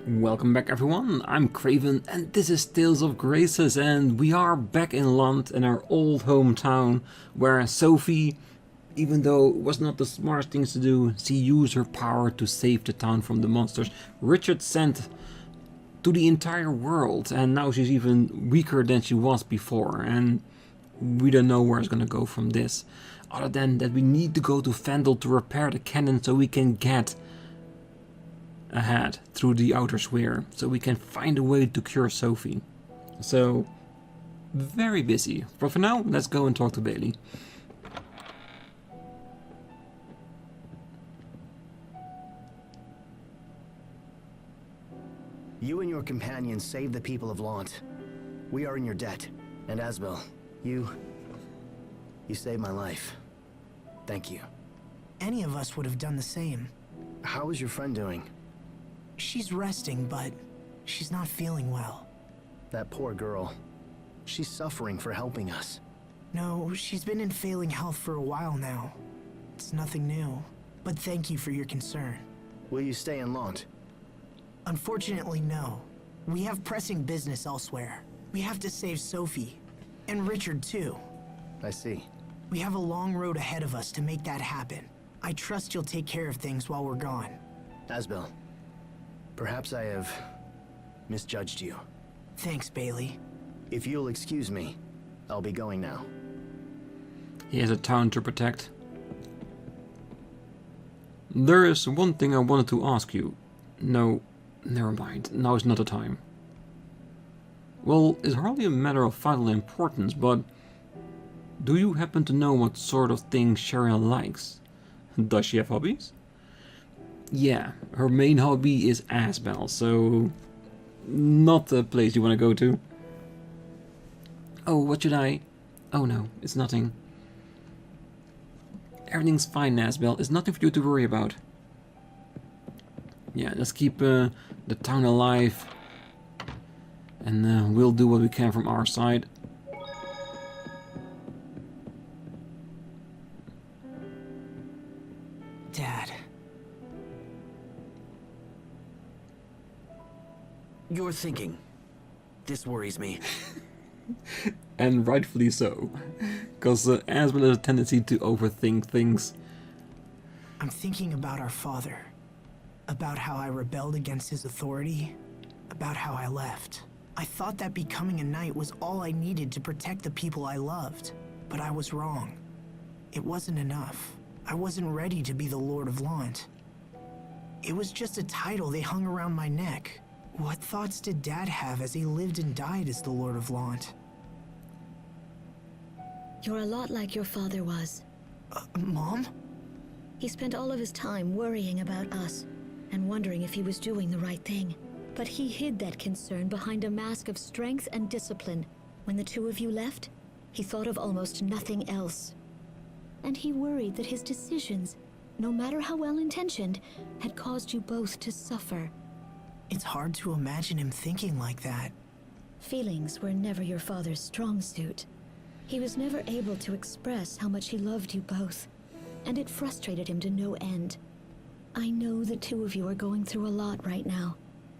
Welcome back everyone, I'm Craven and this is Tales of Graces, and we are back in Lhant, in our old hometown, where Sophie, even though it was not the smartest thing to do, she used her power to save the town from the monsters Richard sent to the entire world, and now she's even weaker than she was before, and we don't know where it's gonna go from this, other than that we need to go to Vendel to repair the cannon so we can get ahead through the outer sphere, so we can find a way to cure Sophie. So, very busy. But for now, let's go and talk to Bailey. You and your companions saved the people of Lhant. We are in your debt. And Asbel, you saved my life. Thank you. Any of us would have done the same. How is your friend doing? She's resting, but she's not feeling well. That poor girl. She's suffering for helping us. No, she's been in failing health for a while now. It's nothing new, but thank you for your concern. Will you stay in Lhant? Unfortunately, no. We have pressing business elsewhere. We have to save Sophie. And Richard, too. I see. We have a long road ahead of us to make that happen. I trust you'll take care of things while we're gone. Asbel, perhaps I have misjudged you. Thanks, Bailey. If you'll excuse me, I'll be going now. He has a town to protect. There is one thing I wanted to ask you. No, never mind. Now is not the time. Well, it's hardly a matter of vital importance, but do you happen to know what sort of thing Cheryl likes? Does she have hobbies? Yeah, her main hobby is Asbel, so not the place you want to go to. Oh, what should I... Oh no, it's nothing. Everything's fine, Asbel. It's nothing for you to worry about. Yeah, let's keep the town alive. And we'll do what we can from our side. Dad. You're thinking. This worries me. And rightfully so. Because Asbel has a tendency to overthink things. I'm thinking about our father. About how I rebelled against his authority. About how I left. I thought that becoming a knight was all I needed to protect the people I loved. But I was wrong. It wasn't enough. I wasn't ready to be the Lord of Lhant. It was just a title they hung around my neck. What thoughts did Dad have as he lived and died as the Lord of Lhant? You're a lot like your father was. Mom? He spent all of his time worrying about us and wondering if he was doing the right thing. But he hid that concern behind a mask of strength and discipline. When the two of you left, he thought of almost nothing else. And he worried that his decisions, no matter how well-intentioned, had caused you both to suffer. It's hard to imagine him thinking like that. Feelings were never your father's strong suit. He was never able to express how much he loved you both, and it frustrated him to no end. I know the two of you are going through a lot right now,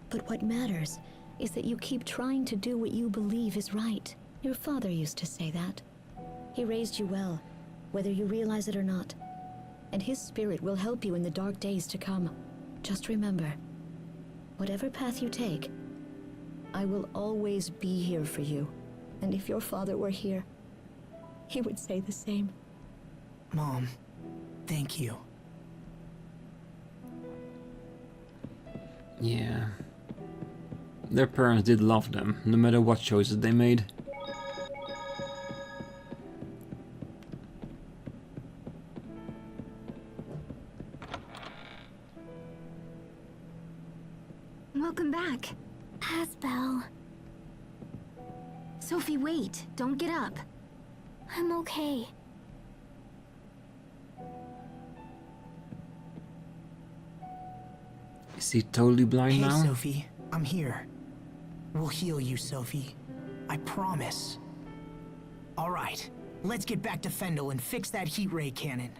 but what matters is that you keep trying to do what you believe is right. Your father used to say that. He raised you well, whether you realize it or not, and his spirit will help you in the dark days to come. Just remember, whatever path you take, I will always be here for you. And if your father were here, he would say the same. Mom, thank you. Yeah. Their parents did love them, no matter what choices they made. Welcome back. Asbel. Sophie, wait. Don't get up. I'm okay. Is he totally blind Hey, now? Sophie. I'm here. We'll heal you, Sophie. I promise. All right. Let's get back to Vendel and fix that heat ray cannon.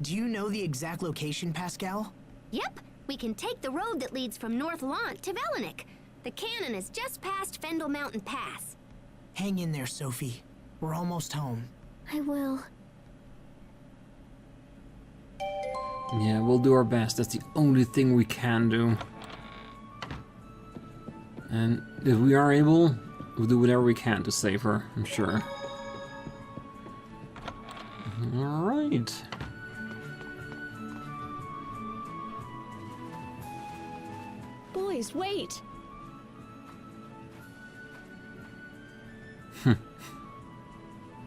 Do you know the exact location, Pascal? Yep, We can take the road that leads from North Lhant to Velenik. The cannon is just past Fendel Mountain Pass. Hang in there, Sophie. We're almost home. I will. Yeah, we'll do our best. That's the only thing we can do. And if we are able, we'll do whatever we can to save her, I'm sure. Alright. Boys, wait!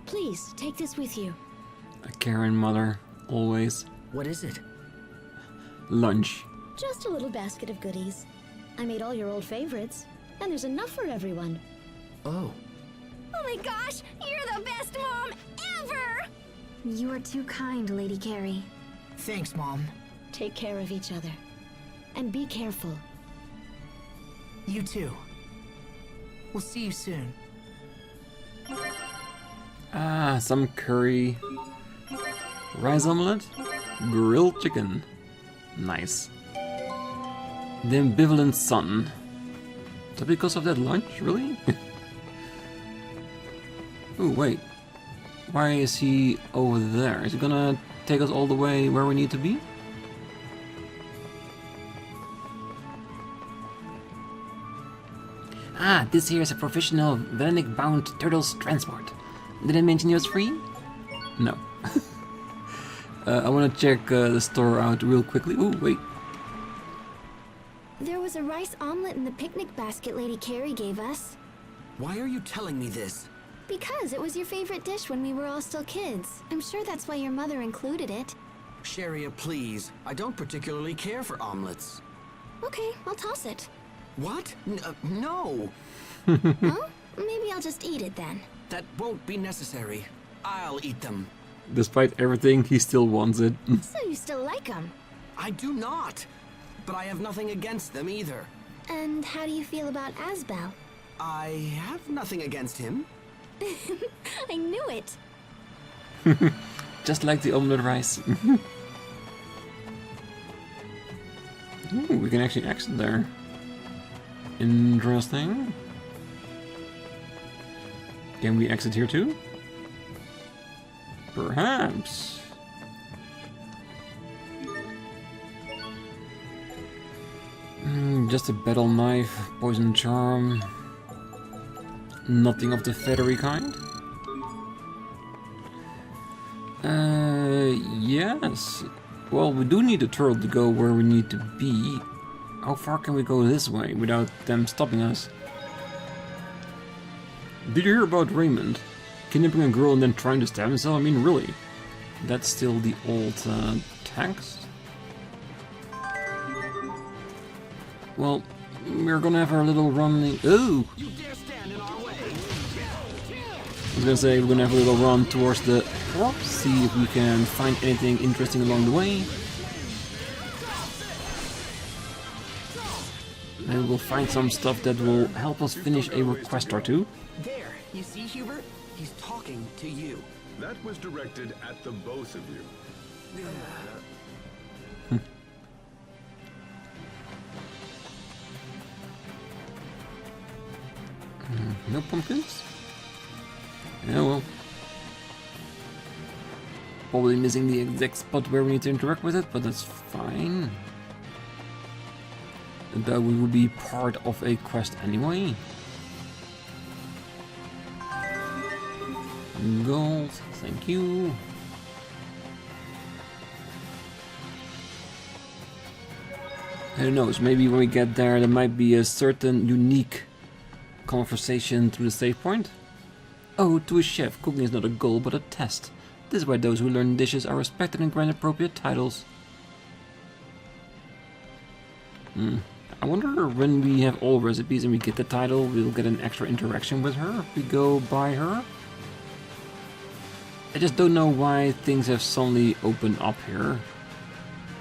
Please, take this with you. A caring mother, always. What is it? Lunch. Just a little basket of goodies. I made all your old favorites, and there's enough for everyone. Oh. Oh my gosh, you're the best mom ever! You are too kind, Lady Carrie. Thanks, Mom. Take care of each other. And be careful. You too. We'll see you soon. Ah, some curry. Rice omelette. Grilled chicken. Nice. The ambivalent son. Is that because of that lunch, really? Oh, wait. Why is he over there? Is he gonna take us all the way where we need to be? Ah, this here is a professional Velenik-bound turtles transport. Did I mention it was free? No. I want to check the store out real quickly. Ooh, wait. There was a rice omelet in the picnic basket Lady Carrie gave us. Why are you telling me this? Because it was your favorite dish when we were all still kids. I'm sure that's why your mother included it. Sharia, please. I don't particularly care for omelets. Okay, I'll toss it. What? No! Well, maybe I'll just eat it then. That won't be necessary. I'll eat them. Despite everything, he still wants it. So you still like them? I do not! But I have nothing against them either. And how do you feel about Asbel? I have nothing against him. I knew it. Just like the omelette rice. Ooh, we can actually exit there. Interesting. Can we exit here too? Perhaps. Just a battle knife, poison charm. Nothing of the feathery kind. Yes. Well, we do need a turtle to go where we need to be. How far can we go this way without them stopping us? Did you hear about Raymond? Kidnapping a girl and then trying to stab himself? I mean, really? That's still the old text? Well, we're gonna have our little run. Oh! You dare stand in our way! I was gonna say we're gonna have a little run towards the fort, see if we can find anything interesting along the way. Maybe we'll find some stuff that will help us finish a request or two. There, you see, Hubert? He's talking to you. That was directed at the both of you. No pumpkins? Yeah, well. Probably missing the exact spot where we need to interact with it, but that's fine. That would be part of a quest anyway. Gold, thank you. Who knows, maybe when we get there might be a certain unique conversation through the save point. Oh, to a chef, cooking is not a goal but a test. This is why those who learn dishes are respected and grant appropriate titles. I wonder when we have all recipes and we get the title, we'll get an extra interaction with her if we go by her. I just don't know why things have suddenly opened up here.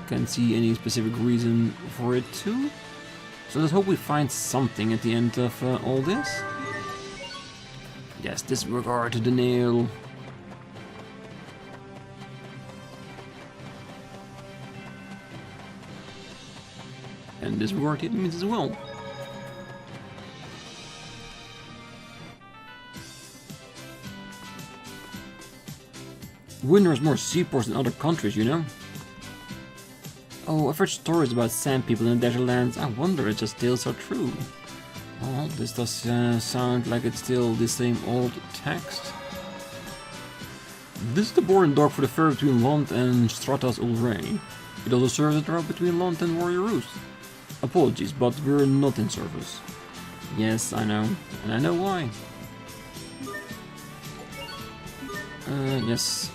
Can't see any specific reason for it to. So let's hope we find something at the end of all this. Yes, disregard to the nail. and disregard the enemies as well. Windor has more seaports than other countries, you know. Oh, I've heard stories about sand people in the desert lands. I wonder if the tales are true. Well, this does sound like it's still the same old text. This is the boarding dock for the ferry between Lhant and Stratas Ulray. It also serves the route between Lhant and Warrior Roost. Apologies, but we're not in service. Yes, I know, and I know why. Yes.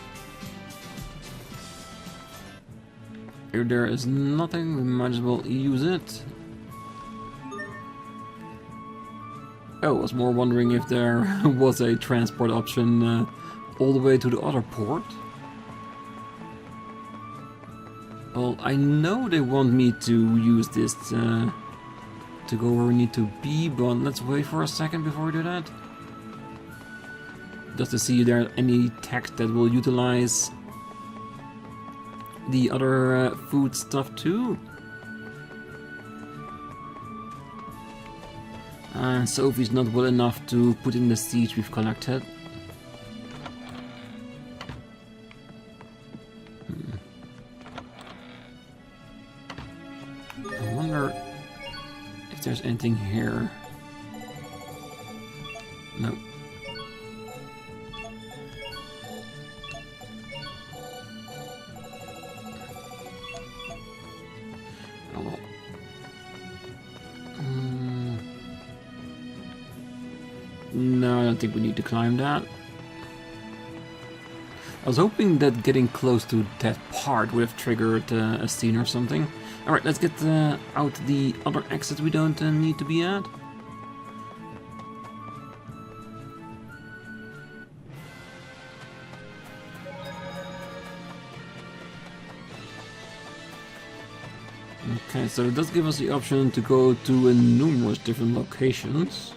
If there is nothing, we might as well use it. Oh, I was more wondering if there was a transport option all the way to the other port. Well, I know they want me to use this to go where we need to be, but let's wait for a second before we do that. Just to see if there are any text that will utilize the other food stuff too. Sophie's not well enough to put in the seeds we've collected. I wonder if there's anything here. No. Oh well. No, I don't think we need to climb that. I was hoping that getting close to that part would have triggered a scene or something. Alright, let's get out the other exit we don't need to be at. Okay, so it does give us the option to go to numerous different locations.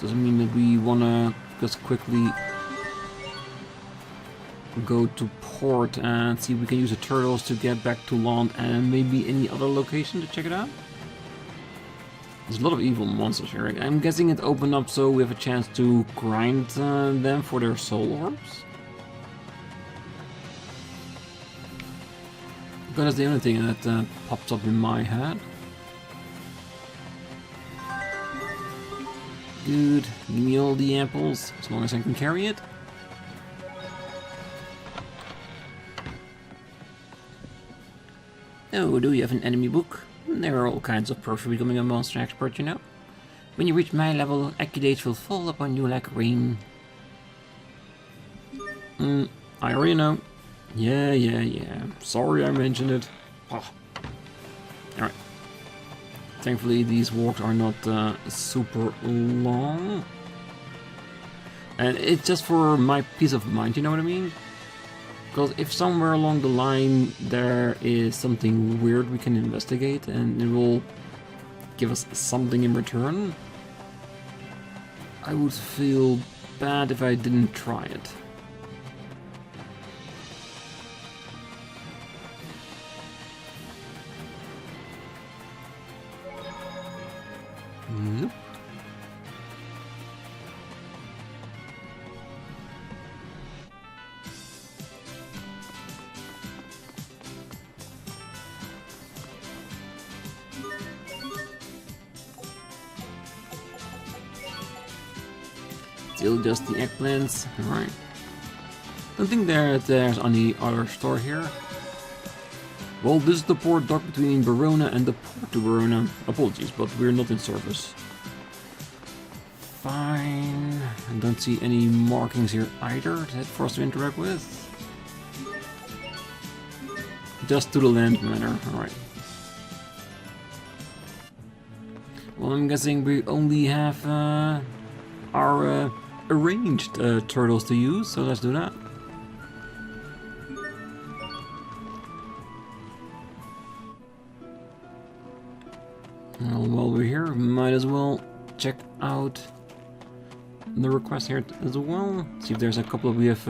Doesn't mean that we wanna just quickly go to port and see if we can use the turtles to get back to Lhant and maybe any other location to check it out. There's a lot of evil monsters here. I'm guessing it opened up so we have a chance to grind them for their soul orbs. Because that's the only thing that pops up in my head. Good, give me all the apples, as long as I can carry it. Oh, do you have an enemy book? There are all kinds of perks for becoming a monster expert, you know. When you reach my level, accolades will fall upon you like rain. I already know. Yeah. Sorry I mentioned it. Oh. Alright. Thankfully these walks are not super long. And it's just for my peace of mind, you know what I mean? Because if somewhere along the line there is something weird we can investigate and it will give us something in return, I would feel bad if I didn't try it. Nope. Still just the eggplants, alright. Don't think there's any other store here. Well, this is the port dock between Verona and the port to Verona. Apologies, but we're not in service. Fine. I don't see any markings here either for us to interact with. Just to the land manor, alright. Well, I'm guessing we only have our arranged turtles to use, so let's do that. Well, while we're here, we might as well check out the request here as well. See if there's a couple we have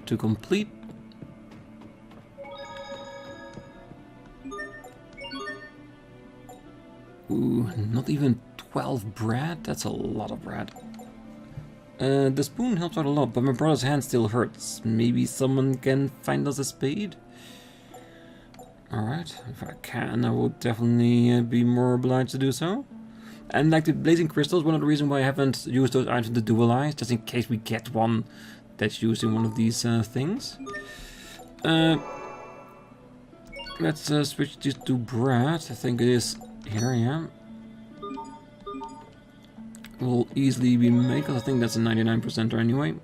to complete. Ooh, not even 12 bread? That's a lot of bread. The spoon helps out a lot, but my brother's hand still hurts. Maybe someone can find us a spade? Alright, if I can, I will definitely be more obliged to do so. And like the blazing crystals, one of the reasons why I haven't used those items to dualize, just in case we get one that's used in one of these things. Let's switch this to bread. I think it is here, yeah. Will easily be made, because I think that's a 99% anyway.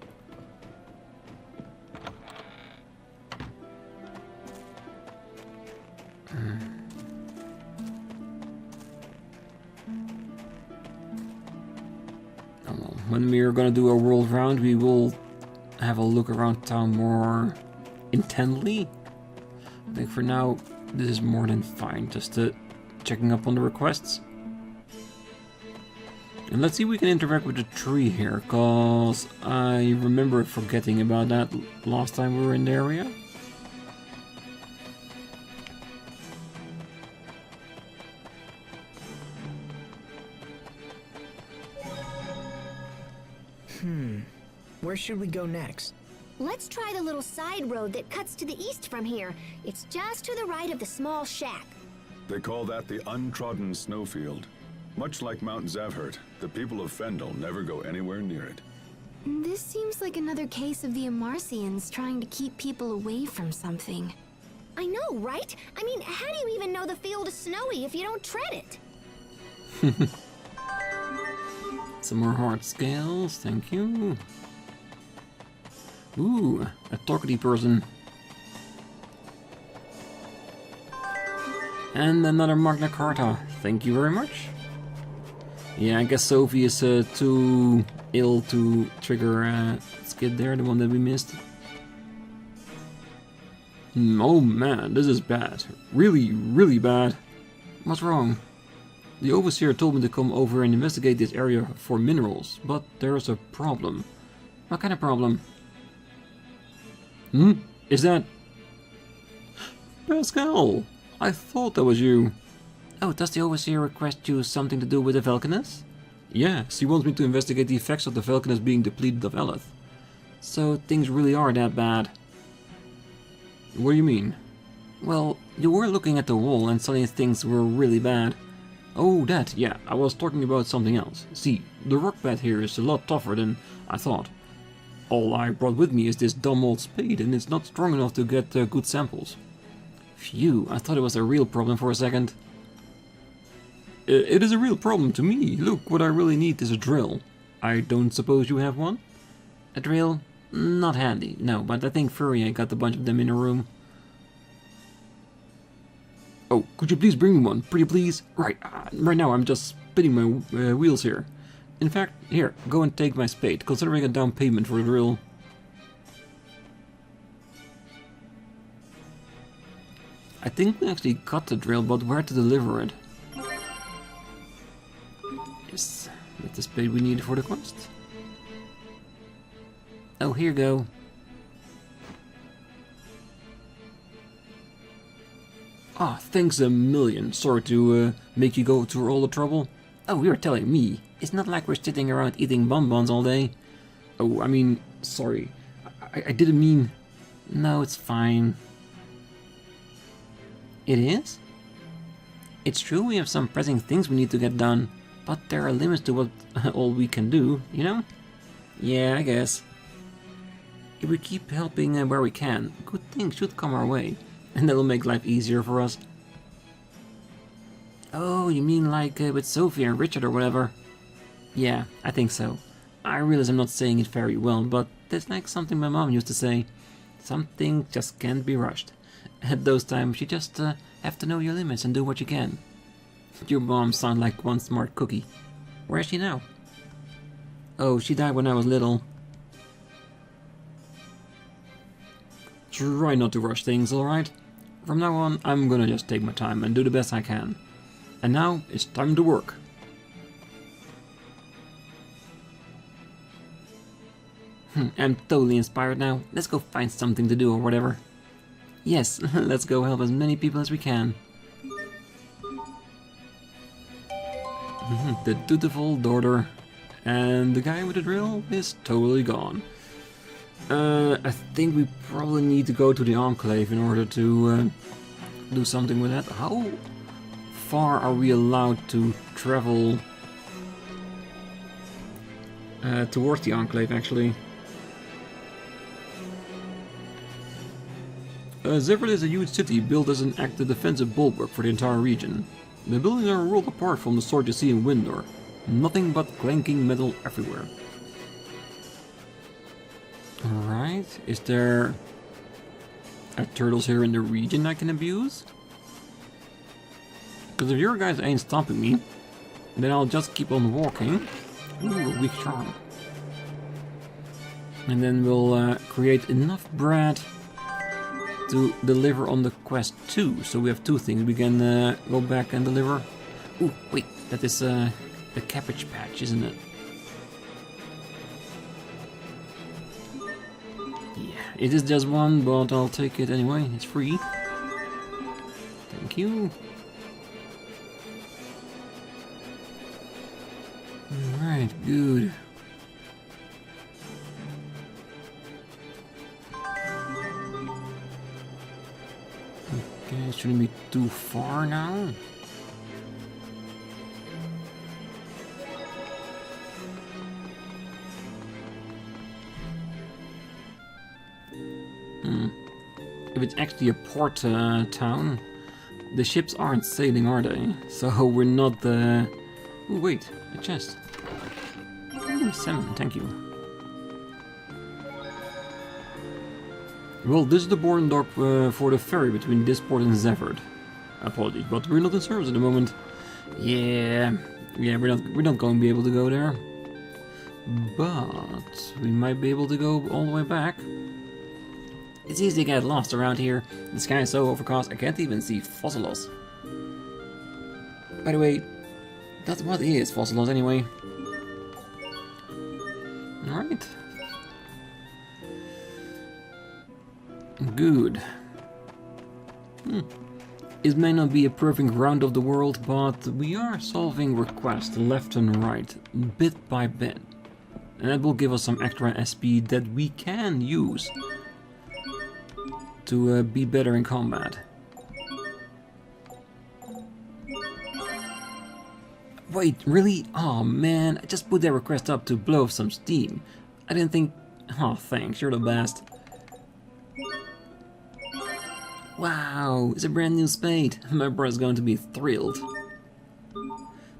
When we're gonna do a world round, we will have a look around town more intently. I think for now, this is more than fine, just checking up on the requests. And let's see if we can interact with the tree here, cause I remember forgetting about that last time we were in the area. Where should we go next? Let's try the little side road that cuts to the east from here. It's just to the right of the small shack. They call that the untrodden snowfield. Much like Mount Zavhert, the people of Fendel never go anywhere near it. This seems like another case of the Amarcians trying to keep people away from something. I know, right? I mean, how do you even know the field is snowy if you don't tread it? Some more hard scales, thank you. Ooh, a talkative person. And another Magna Carta, thank you very much. Yeah, I guess Sophie is too ill to trigger Skid there, the one that we missed. Oh man, this is bad. Really, really bad. What's wrong? The overseer told me to come over and investigate this area for minerals, but there's a problem. What kind of problem? Is that... Pascal! I thought that was you. Oh, does the overseer request you something to do with the Valkanus? Yes, he wants me to investigate the effects of the Valkanus being depleted of Eleth. So things really are that bad. What do you mean? Well, you were looking at the wall and suddenly things were really bad. Oh, that, yeah, I was talking about something else. See, the rock bed here is a lot tougher than I thought. All I brought with me is this dumb old spade, and it's not strong enough to get good samples. Phew, I thought it was a real problem for a second. It is a real problem to me. Look, what I really need is a drill. I don't suppose you have one? A drill? Not handy, no, but I think Ephinea got a bunch of them in her room. Oh, could you please bring me one, pretty please? Right now I'm just spinning my wheels here. In fact, here, go and take my spade, considering a down payment for a drill. I think we actually got the drill, but where to deliver it? Yes, that's the spade we needed for the quest. Oh, here you go. Ah, thanks a million. Sorry to make you go through all the trouble. Oh, you're telling me. It's not like we're sitting around eating bonbons all day. Oh, I mean, sorry. I didn't mean... No, it's fine. It is? It's true we have some pressing things we need to get done, but there are limits to what all we can do, you know? Yeah, I guess. If we keep helping where we can, good things should come our way, and that'll make life easier for us. Oh, you mean like with Sophie and Richard or whatever? Yeah, I think so. I realize I'm not saying it very well, but that's like something my mom used to say. Something just can't be rushed. At those times, you just have to know your limits and do what you can. Your mom sounds like one smart cookie. Where is she now? Oh, she died when I was little. Try not to rush things, alright? From now on, I'm gonna just take my time and do the best I can. And now, it's time to work. I'm totally inspired now. Let's go find something to do or whatever. Yes, let's go help as many people as we can. the dutiful daughter. And the guy with the drill is totally gone. I think we probably need to go to the Enclave in order to do something with that. How far are we allowed to travel towards the Enclave, actually? Zevran is a huge city built as an active defensive bulwark for the entire region. The buildings are a world apart from the sort you see in Windor. Nothing but clanking metal everywhere. Alright, is there turtles here in the region I can abuse? Because if your guys ain't stopping me, then I'll just keep on walking. Ooh, a weak charm. And then we'll create enough bread to deliver on the quest 2. So we have 2 things. We can go back and deliver. Ooh, wait, that is the cabbage patch, isn't it? Yeah, it is just 1, but I'll take it anyway. It's free. Thank you. Alright, good. Okay, shouldn't be too far now. If it's actually a port town, the ships aren't sailing, are they? So we're not the... Ooh, wait, a chest. Ooh, salmon, thank you. Well, this is the boarding dock for the ferry between this port and Zevran. Apologies, but we're not in service at the moment. Yeah, we're not going to be able to go there. But we might be able to go all the way back. It's easy to get lost around here. The sky is so overcast I can't even see Fossilos. By the way, that's what is Fossilos anyway. Alright. Good. It may not be a perfect round of the world, but we are solving requests left and right, bit by bit. And that will give us some extra SP that we can use to be better in combat. Wait, really? Oh man, I just put that request up to blow off some steam. I didn't think... Oh, thanks, you're the best. Wow, it's a brand new spade. My brother's going to be thrilled.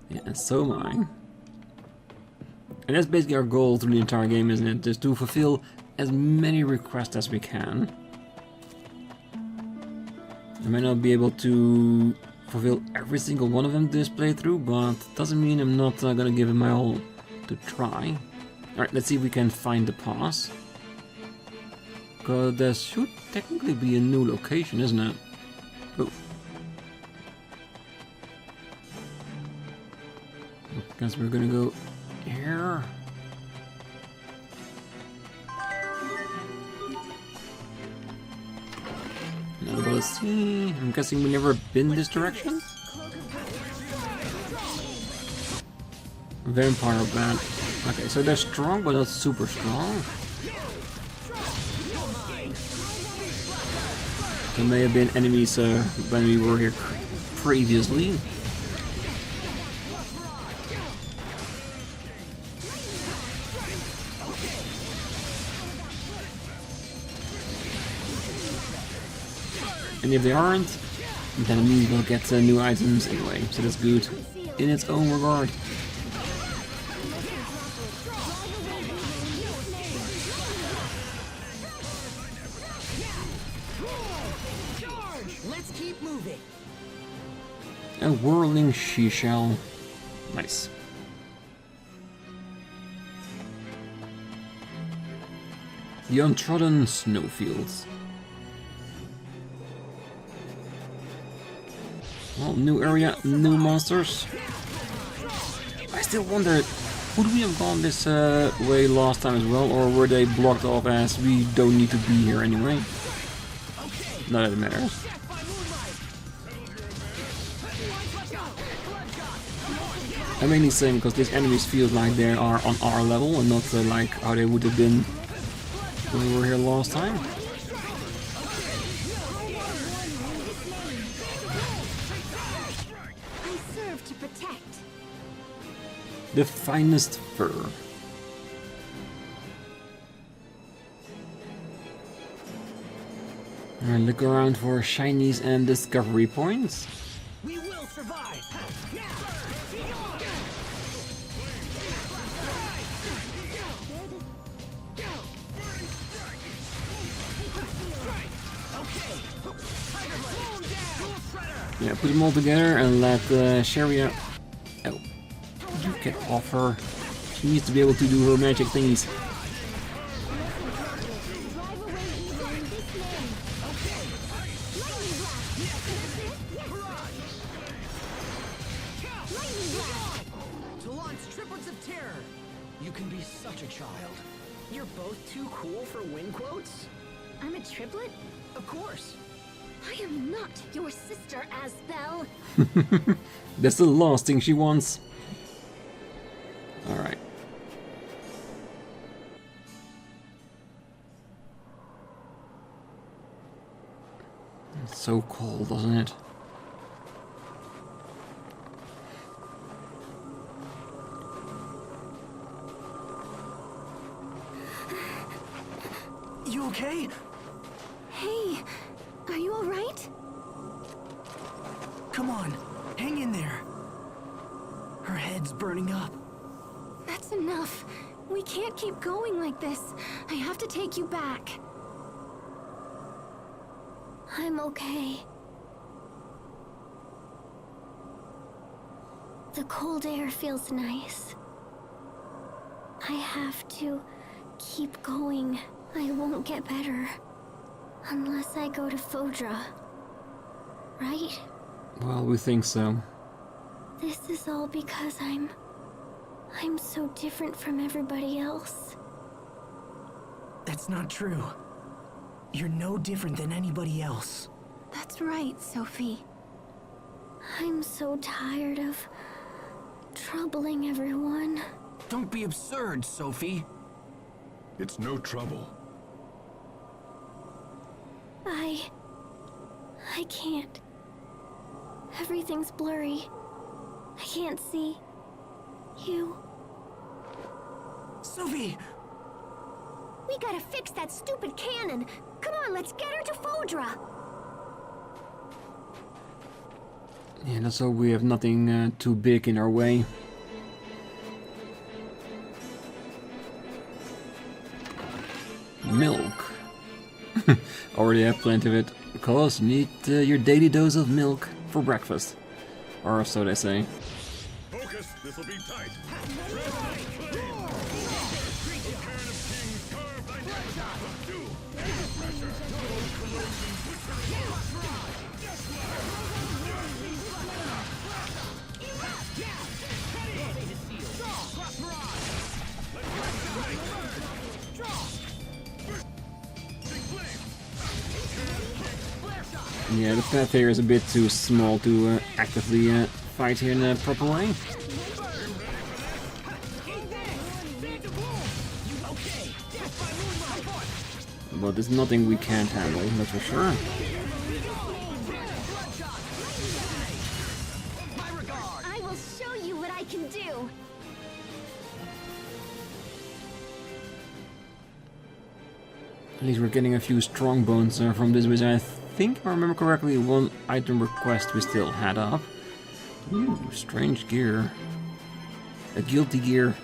Yeah, and so am I. And that's basically our goal through the entire game, isn't it? Just to fulfill as many requests as we can. I may not be able to fulfill every single one of them this playthrough, but doesn't mean I'm not gonna give it my all to try. Alright, let's see if we can find the pass. Because there should technically be a new location, isn't it? Oh. I guess we're gonna go here. Let's see. I'm guessing we've never been this direction? Vampire bat. Okay, so they're strong, but not super strong. There may have been enemies when we were here previously. And if they aren't, then it means we'll get new items anyway, so that's good in its own regard. Let's keep moving. A whirling she-shell. Nice. The untrodden snowfields. Well, new area, new monsters. I still wonder, would we have gone this way last time as well, or were they blocked off as we don't need to be here anyway? Not that it matters. I'm mainly saying because these enemies feel like they are on our level and not like how they would have been when we were here last time. I serve to protect. The finest fur. Alright, look around for shinies and discovery points. We will survive! Yeah, put them all together and let Sharia... Oh, you get off her. She needs to be able to do her magic thingies. To launch triplets of terror! You can be such a child. You're both too cool for win quotes? I'm a triplet? Of course. I am not your sister, Asbel. That's the last thing she wants. Alright. It's so cold, doesn't it? You okay? Hey, are you alright? Come on, hang in there. Her head's burning up. That's enough. We can't keep going like this. I have to take you back. I'm okay. The cold air feels nice. I have to keep going. I won't get better unless I go to Fodra. Right? Well, we think so. This is all because I'm so different from everybody else. That's not true. You're no different than anybody else. That's right, Sophie. I'm so tired of troubling everyone. Don't be absurd, Sophie. It's no trouble. I can't. Everything's blurry. I can't see you. Sophie! We gotta fix that stupid cannon. Come on, let's get her to Fodra. Yeah, let's hope we have nothing too big in our way. Milk. Already have plenty of it. Because you need your daily dose of milk for breakfast. Or so they say. Focus, this'll be tight. Yeah, the path here is a bit too small to actively fight here in a proper way. But there's nothing we can't handle, that's for sure. I will show you what I can do. At least we're getting a few strong bones from this, which I think, if I remember correctly, one item request we still had up. Ooh, strange gear. A guilty gear.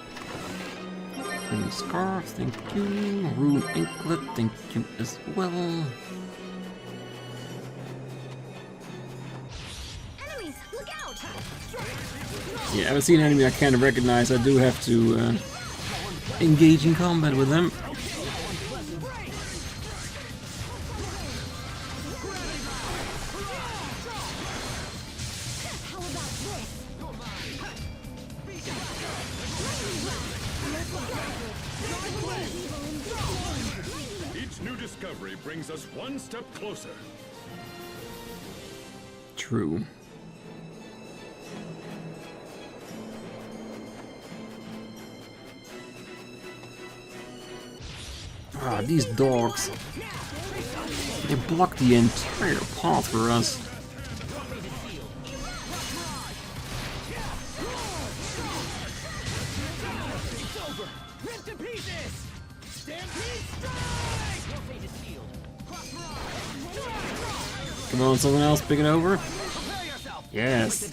Green scarf, thank you. Rune anklet, thank you as well. Enemies, look out! Yeah, I haven't seen an enemy I can't recognize. I do have to engage in combat with them. Each new discovery brings us one step closer. True. these dogs. They block the entire path for us. Come on, someone else pick it over. Yes.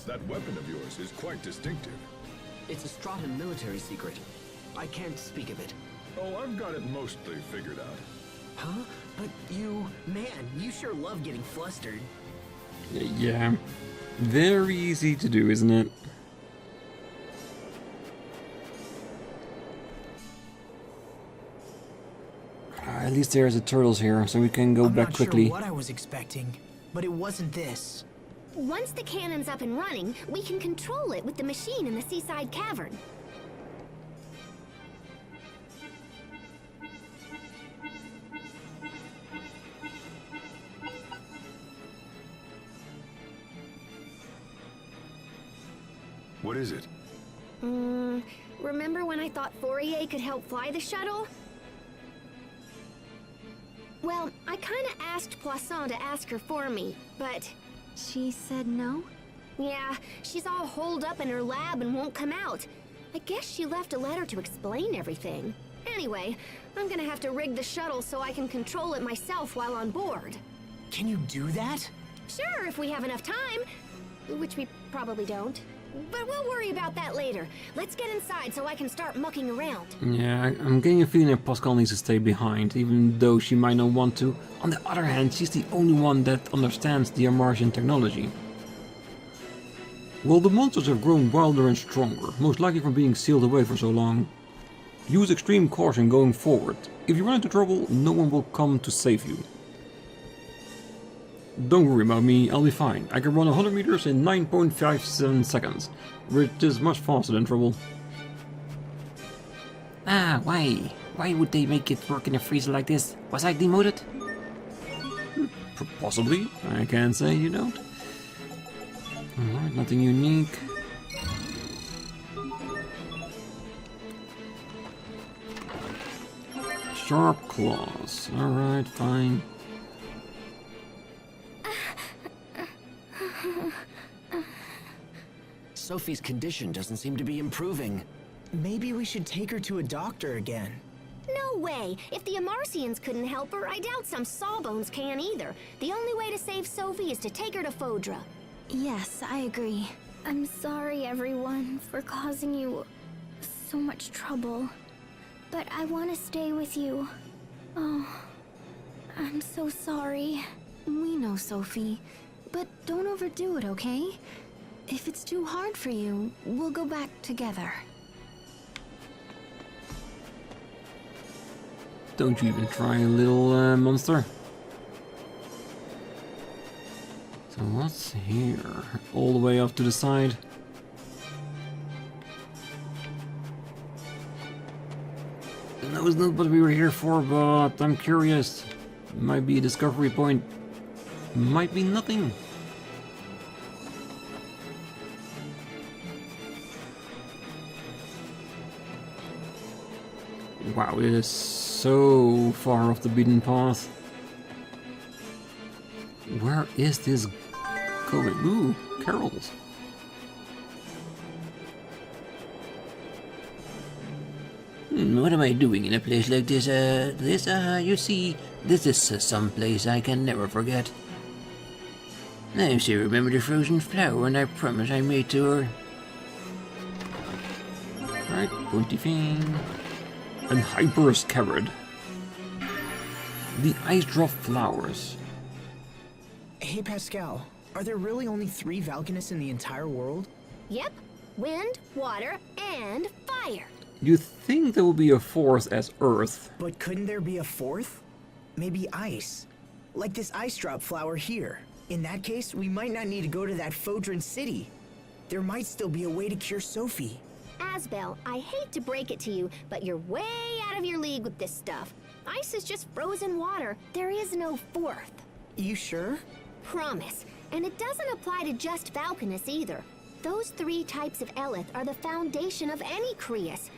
That weapon of yours is quite distinctive. It's a Strahtan military secret. I can't speak of it. Oh, I've got it mostly figured out. Huh? But you... Man, you sure love getting flustered. Yeah. Very easy to do, isn't it? At least there's the turtles here, so we can go I'm back not quickly. sure what I was expecting, but it wasn't this. Once the cannon's up and running, we can control it with the machine in the seaside cavern. What is it? Remember when I thought Fourier could help fly the shuttle? Well, I kinda asked Poisson to ask her for me, but... She said no? Yeah, she's all holed up in her lab and won't come out. I guess she left a letter to explain everything. Anyway, I'm gonna have to rig the shuttle so I can control it myself while on board. Can you do that? Sure, if we have enough time. Which we probably don't. But we'll worry about that later. Let's get inside so I can start mucking around. Yeah, I'm getting a feeling that Pascal needs to stay behind, even though she might not want to. On the other hand, she's the only one that understands the Martian technology. Well, the monsters have grown wilder and stronger, most likely from being sealed away for so long. Use extreme caution going forward. If you run into trouble, no one will come to save you. Don't worry about me, I'll be fine. I can run 100 meters in 9.57 seconds, which is much faster than trouble. Ah, why? Why would they make it work in a freezer like this? Was I demoted? Possibly, I can't say you don't. Alright, nothing unique. Sharp claws, alright, fine. Sophie's condition doesn't seem to be improving. Maybe we should take her to a doctor again. No way! If the Amarcians couldn't help her, I doubt some sawbones can either. The only way to save Sophie is to take her to Fodra. Yes, I agree. I'm sorry, everyone, for causing you so much trouble. But I want to stay with you. Oh, I'm so sorry. We know, Sophie. But don't overdo it, okay? If it's too hard for you, we'll go back together. Don't you even try, little monster. So what's here? All the way off to the side. That was not what we were here for, but I'm curious. Might be a discovery point. Might be nothing. Wow, it is so far off the beaten path. Where is this going? Ooh, carols. What am I doing in a place like this? You see, this is some place I can never forget. I still remember the frozen flower and I promise I made to her. Right, pointy thing. And Hyper's carrot. The ice drop flowers. Hey, Pascal, are there really only 3 Valkanists in the entire world? Yep. Wind, water, and fire. You'd think there would be a 4th as Earth. But couldn't there be a 4th? Maybe ice. Like this ice drop flower here. In that case, we might not need to go to that Fodran city. There might still be a way to cure Sophie. Asbel, I hate to break it to you, but you're way out of your league with this stuff. Ice is just frozen water. There is no fourth. You sure? Promise. And it doesn't apply to just Falconus either. Those 3 types of Elith are the foundation of any Creus.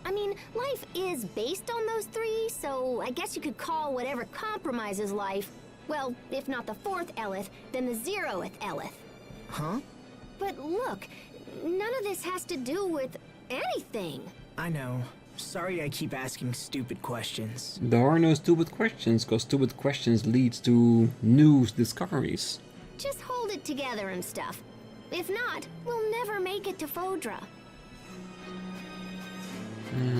I mean, life is based on those 3, so I guess you could call whatever compromises life, well, if not the 4th Elith, then the 0th Elith. Huh? But look, none of this has to do with anything. I know. Sorry I keep asking stupid questions. There are no stupid questions, because stupid questions leads to new discoveries. Just hold it together and stuff. If not, we'll never make it to Fodra.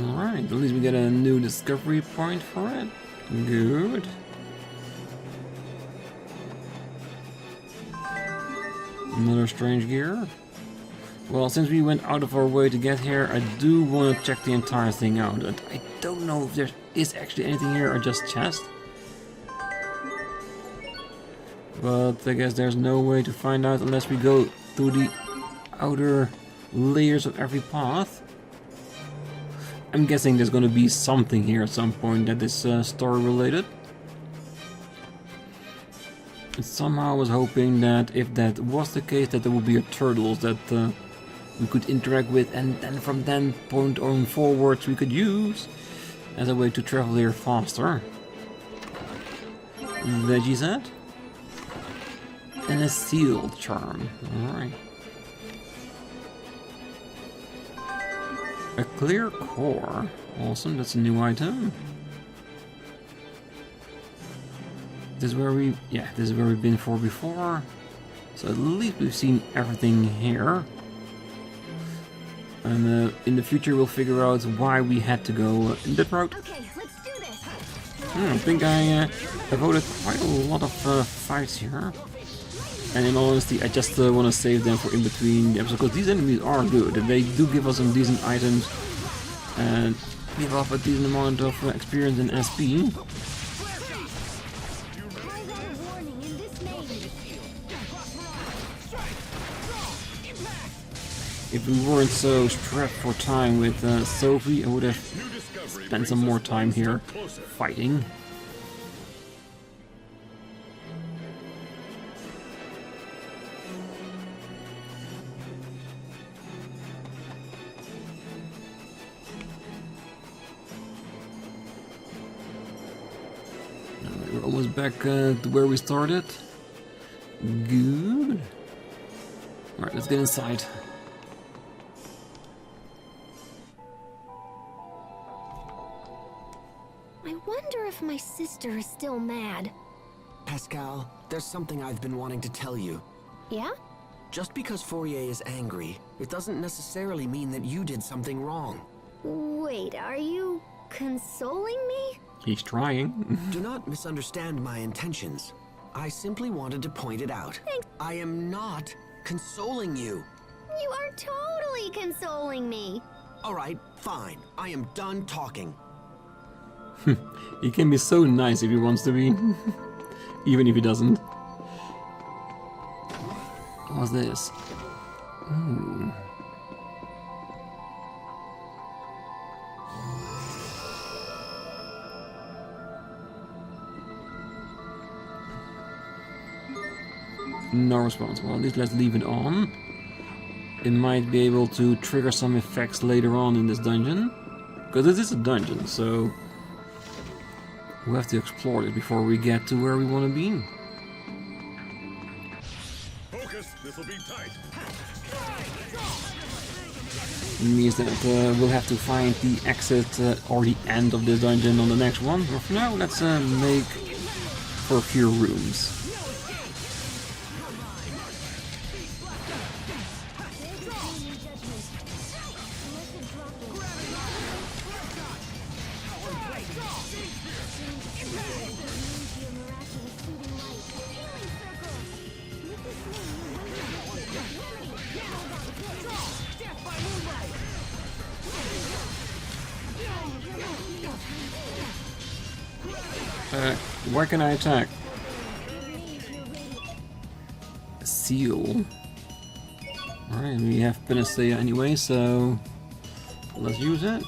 Alright, at least we get a new discovery point for it. Good. Another strange gear. Well, since we went out of our way to get here, I do want to check the entire thing out. And I don't know if there is actually anything here or just chest. But I guess there's no way to find out unless we go through the outer layers of every path. I'm guessing there's going to be something here at some point that is story related. And somehow I was hoping that if that was the case, that there would be turtles that we could interact with, and then from that point on forwards we could use as a way to travel here faster. Veggie set. And a sealed charm. Alright. A clear core. Awesome, that's a new item. This is where we... yeah, this is where we've been for before. So at least we've seen everything here. And in the future we'll figure out why we had to go in that route. Okay, let's do this. I think I avoided quite a lot of fights here. And in all honesty, I just want to save them for in between the episodes, because these enemies are good. They do give us some decent items and give off a decent amount of experience in SP. If we weren't so strapped for time with Sophie, I would have spent some more time here fighting. We're almost back to where we started. Good. Alright, let's get inside. I wonder if my sister is still mad. Pascal, there's something I've been wanting to tell you. Yeah? Just because Fourier is angry, it doesn't necessarily mean that you did something wrong. Wait, are you consoling me? He's trying. Do not misunderstand my intentions. I simply wanted to point it out. I am not consoling you. You are totally consoling me. All right, fine. I am done talking. He can be so nice if he wants to be. Even if he doesn't. What's this? Ooh. No response. Well, at least let's leave it on. It might be able to trigger some effects later on in this dungeon. Because this is a dungeon, so we have to explore it before we get to where we want to be. Focus, this'll be tight. It means that we'll have to find the exit or the end of this dungeon on the next one. But for now, let's make for a few rooms. Where can I attack? Seal. Alright, we have Panacea anyway, so let's use it.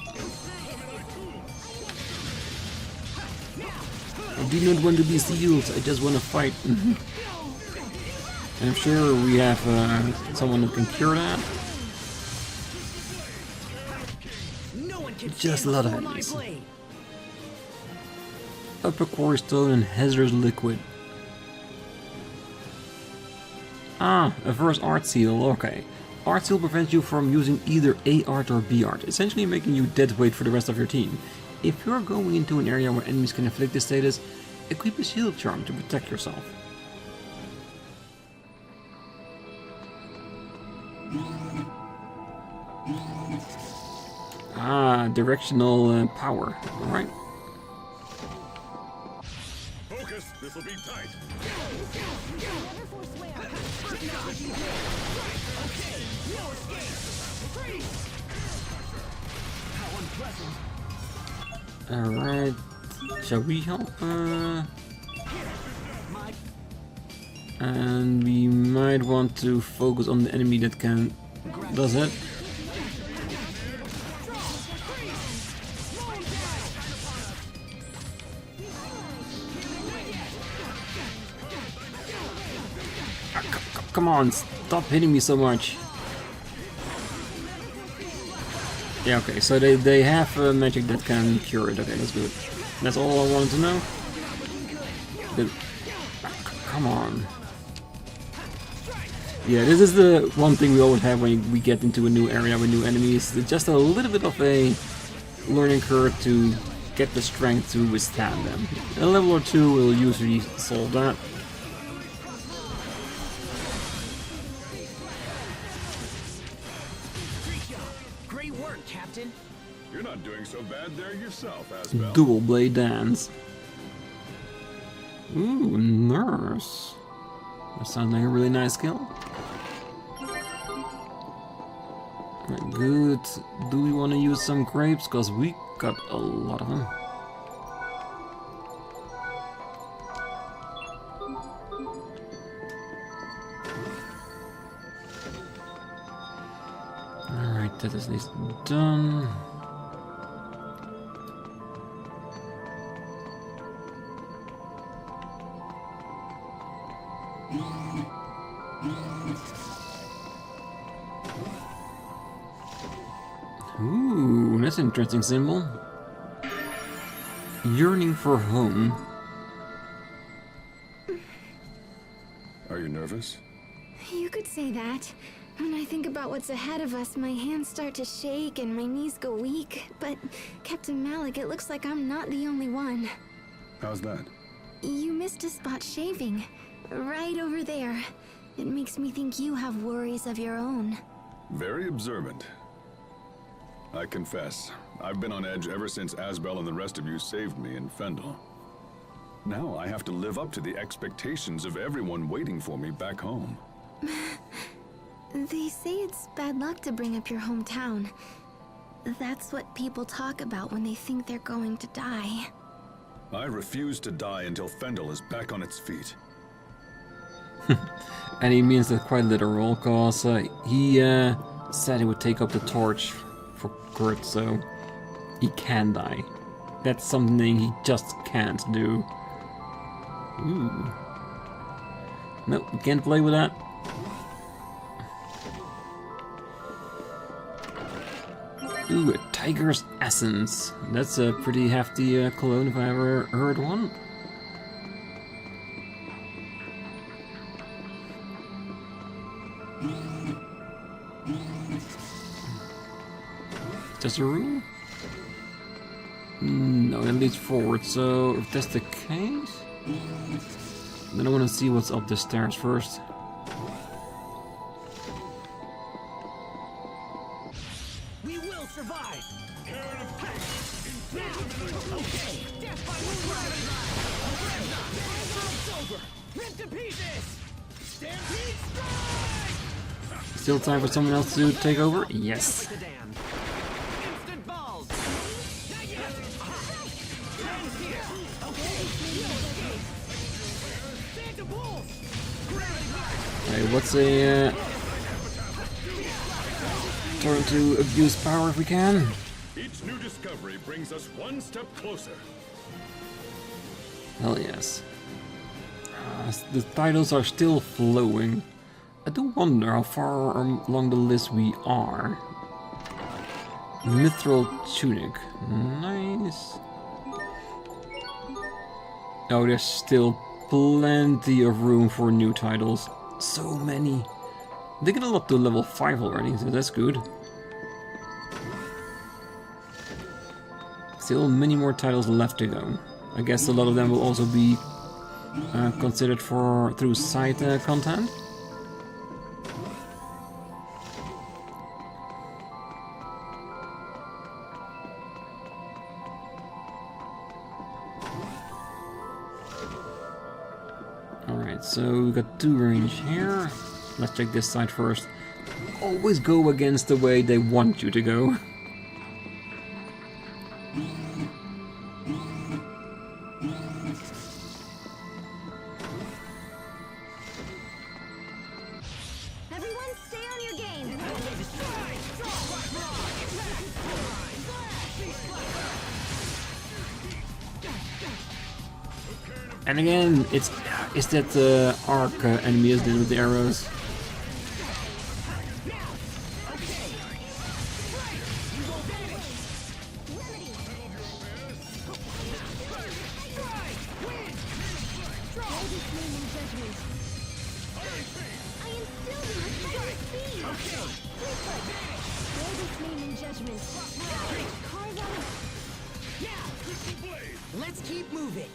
I do not want to be sealed, I just want to fight. And I'm sure we have someone who can cure that. Just a lot of enemies. Upper core stone and hazardous liquid. Ah, a first art seal, okay. Art seal prevents you from using either A art or B art, essentially making you dead weight for the rest of your team. If you're going into an area where enemies can inflict this status, equip a shield charm to protect yourself. Ah, directional power, alright. Focus, this'll be tight. Alright, shall we help? And we might want to focus on the enemy that does it. Come on, stop hitting me so much. Yeah, okay, so they have magic that can cure it. Okay, that's good. That's all I wanted to know. But, come on. Yeah, this is the one thing we always have when we get into a new area with new enemies. It's just a little bit of a learning curve to get the strength to withstand them. A level or two will usually solve that. You're not doing so bad there yourself, Asbel. Dual blade dance. Ooh, nurse. That sounds like a really nice skill. Right, good. Do we want to use some grapes? Because we got a lot of them. Alright, that is at least done. Ooh, that's an interesting symbol. Yearning for home. Are you nervous? You could say that. When I think about what's ahead of us, my hands start to shake and my knees go weak. But, Captain Malik, it looks like I'm not the only one. How's that? You missed a spot shaving. Right over there. It makes me think you have worries of your own. Very observant. I confess, I've been on edge ever since Asbel and the rest of you saved me in Fendel. Now I have to live up to the expectations of everyone waiting for me back home. They say it's bad luck to bring up your hometown. That's what people talk about when they think they're going to die. I refuse to die until Fendel is back on its feet. And he means that quite literal, cause he said he would take up the torch for Kurt, so he can die. That's something he just can't do. Ooh. Nope, we can't play with that. Ooh, a tiger's essence. That's a pretty hefty cologne if I ever heard one. Just a room? No, it leads forward, so if that's the case, then I want to see what's up the stairs first. We will survive. Okay, death by moonlight. Over. Rip to pieces. Stampede strike. Still time for someone else to take over? Yes. Instant balls. Hey, what's a turn to abuse power if we can? Each new discovery brings us one step closer. Hell yes. The titles are still flowing. I do wonder how far along the list we are. Mithril Tunic. Nice. Oh, there's still plenty of room for new titles. So many. They get a lot to level 5 already, so that's good. Still many more titles left to go. I guess a lot of them will also be considered through side content. Alright, so we got 2 range here. Let's check this side first. Always go against the way they want you to go. Everyone stay on your game. And again, it's that arc enemy, isn't it, with the arrows? Let's keep moving.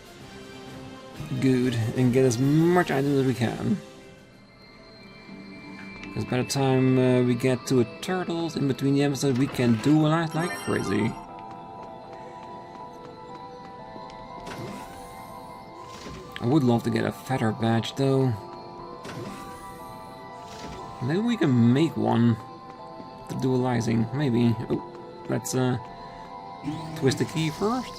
Good, and get as much items as we can. Because by the time we get to a turtles in between the episodes, we can duelize like crazy. I would love to get a feather badge though. Maybe we can make one. The dualizing, maybe. Oh, let's twist the key first.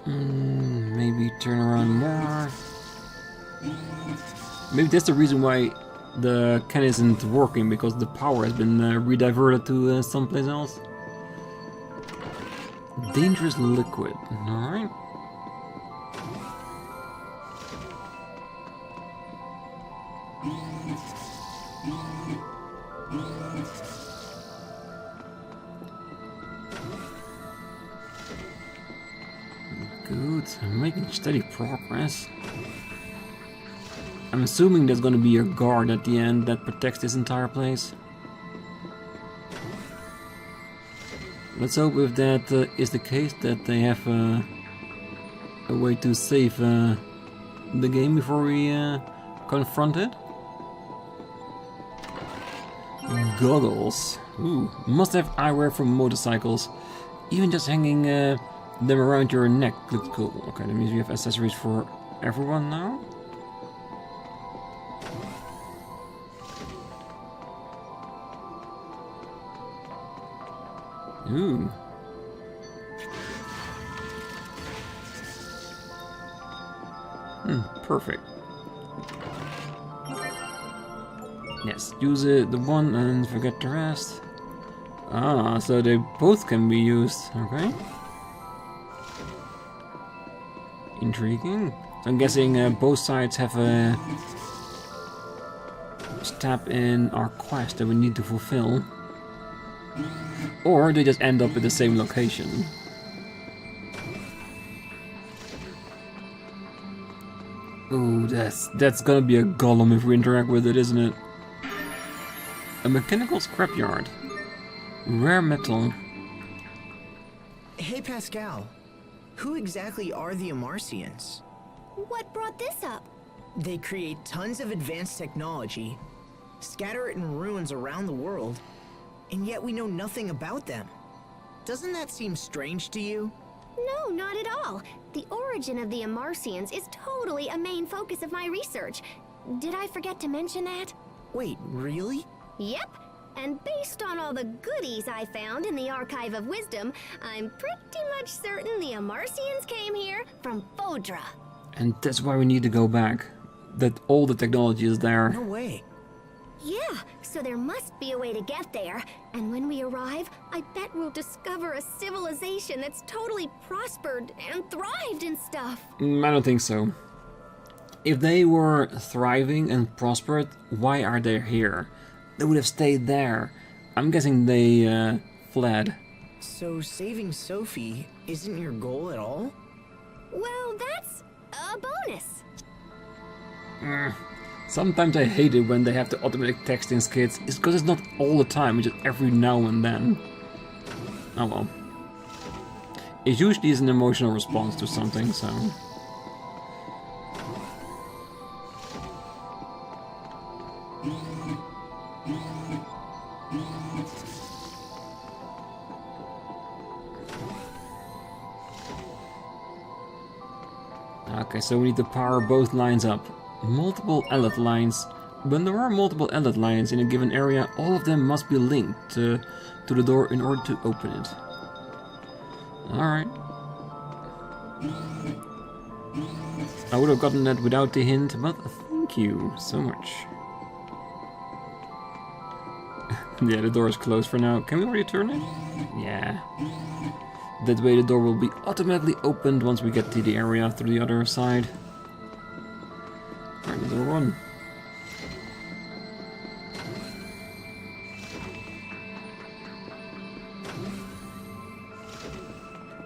Maybe turn around more. Maybe that's the reason why the cannon isn't working, because the power has been rediverted to someplace else. Dangerous liquid, alright. Good, I'm making steady progress. I'm assuming there's gonna be a guard at the end that protects this entire place. Let's hope if that is the case, that they have a way to save the game before we confront it. Goggles. Ooh, must have eyewear for motorcycles. Even just hanging them around your neck looks cool. Okay, that means we have accessories for everyone now. Ooh. Perfect. Yes, use it, the one, and forget the rest. Ah, so they both can be used. Okay. Intriguing. So I'm guessing both sides have a step in our quest that we need to fulfill. Or they just end up at the same location. Ooh, that's gonna be a golem if we interact with it, isn't it? A mechanical scrapyard. Rare metal. Hey Pascal, who exactly are the Amarcians? What brought this up? They create tons of advanced technology, scatter it in ruins around the world, and yet we know nothing about them. Doesn't that seem strange to you? No, not at all. The origin of the Amarcians is totally a main focus of my research. Did I forget to mention that? Wait, really? Yep. And based on all the goodies I found in the Archive of Wisdom, I'm pretty much certain the Amarcians came here from Fodra. And that's why we need to go back. That all the technology is there. No way. Yeah, So there must be a way to get there, and when we arrive, I bet we'll discover a civilization that's totally prospered and thrived and stuff. I don't think so. If they were thriving and prospered, why are they here? They would have stayed there. I'm guessing they fled. So saving Sophie isn't your goal at all? Well, that's a bonus. Sometimes I hate it when they have the automatic text in skits. It's because it's not all the time, it's just every now and then. Oh well. It usually is an emotional response to something, so... Okay, so we need to power both lines up. Multiple outlet lines. When there are multiple outlet lines in a given area, all of them must be linked to the door in order to open it. Alright. I would have gotten that without the hint, but thank you so much. Yeah, the door is closed for now. Can we already turn it? Yeah. That way the door will be automatically opened once we get to the area through the other side. Alright, the door one.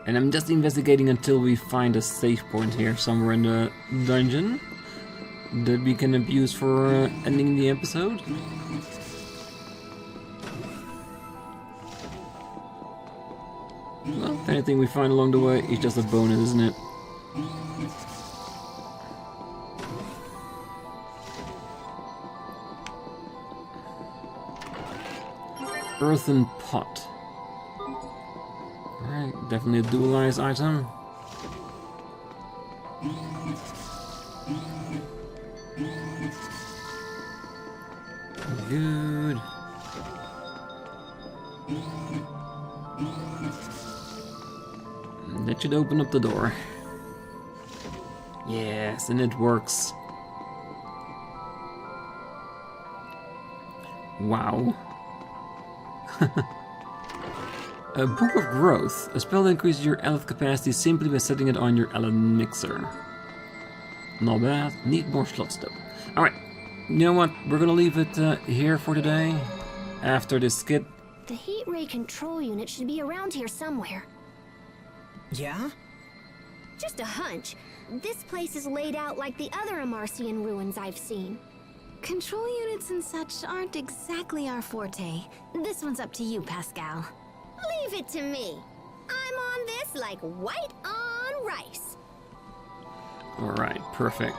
And I'm just investigating until we find a save point here somewhere in the dungeon that we can abuse for ending the episode. Well, if anything we find along the way is just a bonus, isn't it? Earthen pot. Alright, definitely a dualized item. Good. That should open up the door. Yes, and it works. Wow. A Book of Growth. A spell that increases your elf capacity simply by setting it on your elixir. Not bad. Need more slots though. Alright, you know what? We're gonna leave it here for today. After this skit. The heat ray control unit should be around here somewhere. Yeah? Just a hunch. This place is laid out like the other Amarcian ruins I've seen. Control units and such aren't exactly our forte. This one's up to you, Pascal. Leave it to me. I'm on this like white on rice. Alright, perfect.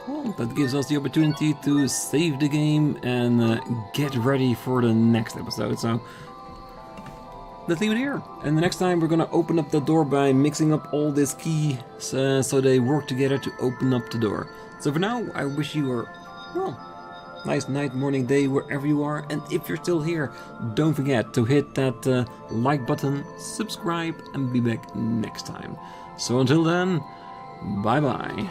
Well, that gives us the opportunity to save the game and get ready for the next episode, so let's leave it here. And the next time we're gonna open up the door by mixing up all these keys so they work together to open up the door. So for now, I wish you a, well, nice night, morning, day, wherever you are. And if you're still here, don't forget to hit that like button, subscribe, and be back next time. So until then, bye-bye.